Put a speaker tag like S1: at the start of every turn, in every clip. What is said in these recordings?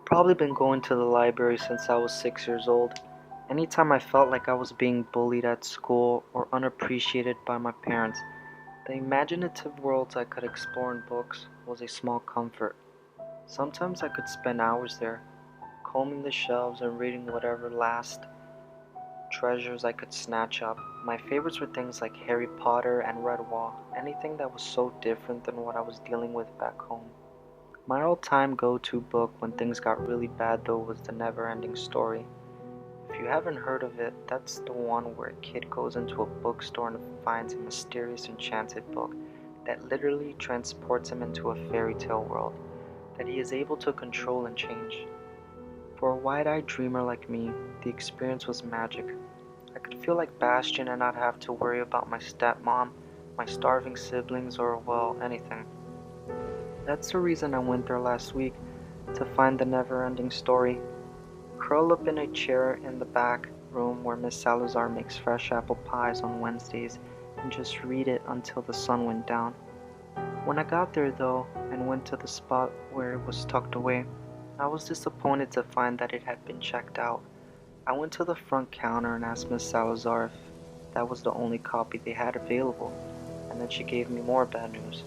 S1: Probably been going to the library since I was 6 years old. Anytime I felt like I was being bullied at school or unappreciated by my parents, the imaginative worlds I could explore in books was a small comfort. Sometimes I could spend hours there, combing the shelves and reading whatever last treasures I could snatch up. My favorites were things like Harry Potter and Redwall, anything that was so different than what I was dealing with back home. My all-time go-to book when things got really bad though was The Never-Ending Story. If you haven't heard of it, that's the one where a kid goes into a bookstore and finds a mysterious enchanted book that literally transports him into a fairy tale world that he is able to control and change. For a wide-eyed dreamer like me, the experience was magic. I could feel like Bastion and not have to worry about my stepmom, my starving siblings, or, well, anything. That's the reason I went there last week, to find the never-ending story. Curl up in a chair in the back room where Miss Salazar makes fresh apple pies on Wednesdays and just read it until the sun went down. When I got there though, and went to the spot where it was tucked away, I was disappointed to find that it had been checked out. I went to the front counter and asked Miss Salazar if that was the only copy they had available, and then she gave me more bad news.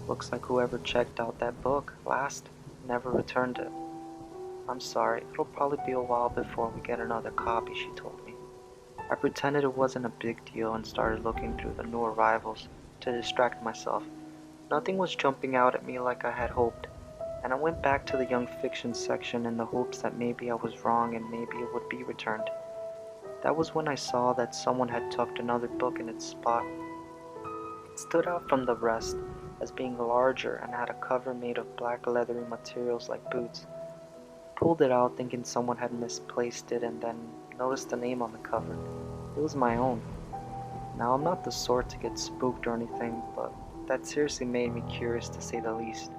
S1: Looks like whoever checked out that book last never returned it. I'm sorry, it'll probably be a while before we get another copy, she told me. I pretended it wasn't a big deal and started looking through the new arrivals to distract myself. Nothing was jumping out at me like I had hoped, and I went back to the young fiction section in the hopes that maybe I was wrong and maybe it would be returned. That was when I saw that someone had tucked another book in its spot. It stood out from the rest as being larger and had a cover made of black leathery materials like boots. Pulled it out thinking someone had misplaced it and then noticed the name on the cover. It was my own. Now I'm not the sort to get spooked or anything, but that seriously made me curious to say the least.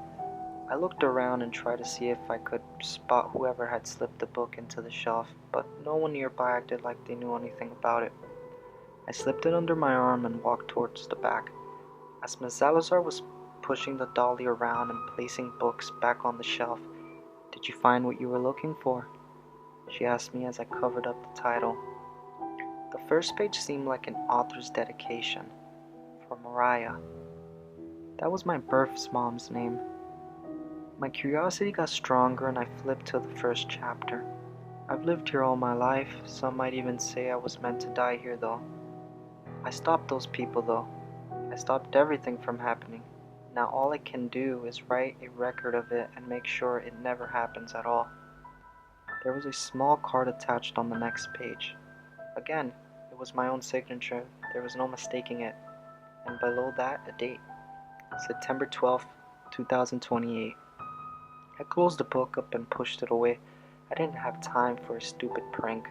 S1: I looked around and tried to see if I could spot whoever had slipped the book into the shelf, but no one nearby acted like they knew anything about it. I slipped it under my arm and walked towards the back. As Miss Salazar was pushing the dolly around and placing books back on the shelf, "Did you find what you were looking for?" she asked me as I covered up the title. The first page seemed like an author's dedication, for Mariah. That was my birth's mom's name. My curiosity got stronger and I flipped to the first chapter. I've lived here all my life, some might even say I was meant to die here though. I stopped those people though. I stopped everything from happening. Now all I can do is write a record of it and make sure it never happens at all. There was a small card attached on the next page. Again, it was my own signature, there was no mistaking it, and below that a date, September 12th, 2028. I closed the book up and pushed it away. I didn't have time for a stupid prank.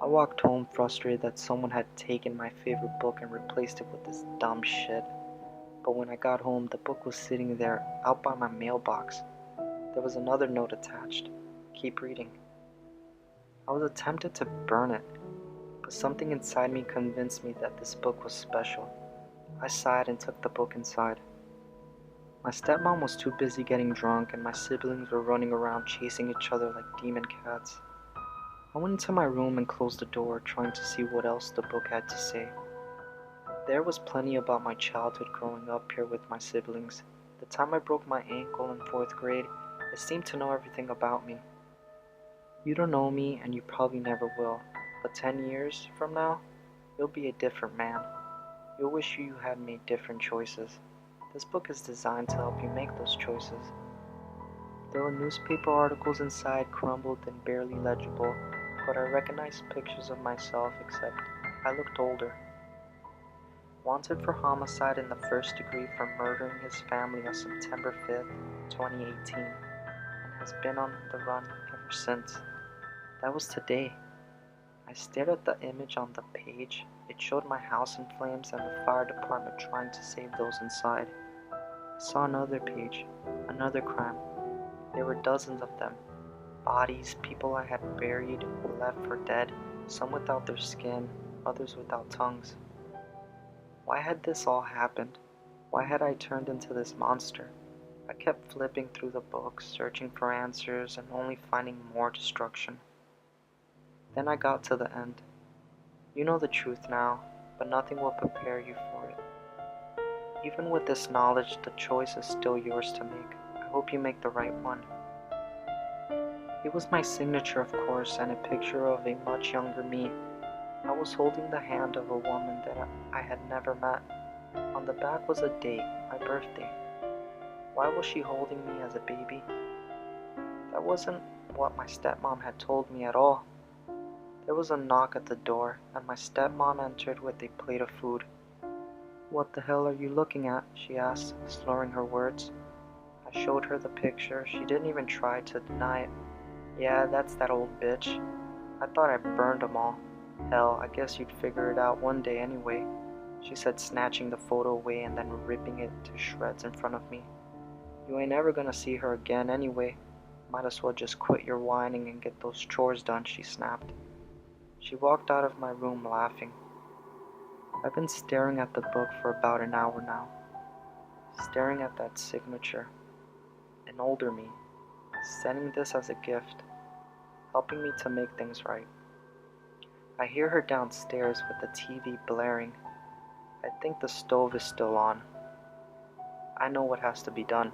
S1: I walked home frustrated that someone had taken my favorite book and replaced it with this dumb shit. But when I got home, the book was sitting there out by my mailbox. There was another note attached. Keep reading. I was tempted to burn it, but something inside me convinced me that this book was special. I sighed and took the book inside. My stepmom was too busy getting drunk and my siblings were running around chasing each other like demon cats. I went into my room and closed the door, trying to see what else the book had to say. There was plenty about my childhood growing up here with my siblings. The time I broke my ankle in 4th grade, it seemed to know everything about me. You don't know me and you probably never will, but 10 years from now, you'll be a different man. You'll wish you had made different choices. This book is designed to help you make those choices. There were newspaper articles inside, crumbled and barely legible, but I recognized pictures of myself except I looked older. Wanted for homicide in the 1st degree for murdering his family on September 5th, 2018, and has been on the run ever since. That was today. I stared at the image on the page. It showed my house in flames and the fire department trying to save those inside. I saw another page, another crime. There were dozens of them. Bodies, people I had buried, left for dead, some without their skin, others without tongues. Why had this all happened? Why had I turned into this monster? I kept flipping through the books, searching for answers, and only finding more destruction. Then I got to the end. You know the truth now, but nothing will prepare you for it. Even with this knowledge, the choice is still yours to make. I hope you make the right one. It was my signature, of course, and a picture of a much younger me. I was holding the hand of a woman that I had never met. On the back was a date, my birthday. Why was she holding me as a baby? That wasn't what my stepmom had told me at all. There was a knock at the door, and my stepmom entered with a plate of food. "What the hell are you looking at?" she asked, slurring her words. I showed her the picture. She didn't even try to deny it. "Yeah, that's that old bitch. I thought I burned 'em all. Hell, I guess you'd figure it out one day anyway," she said, snatching the photo away and then ripping it to shreds in front of me. "You ain't ever gonna see her again anyway. Might as well just quit your whining and get those chores done," she snapped. She walked out of my room laughing. I've been staring at the book for about an hour now, staring at that signature. An older me, sending this as a gift, helping me to make things right. I hear her downstairs with the TV blaring. I think the stove is still on. I know what has to be done.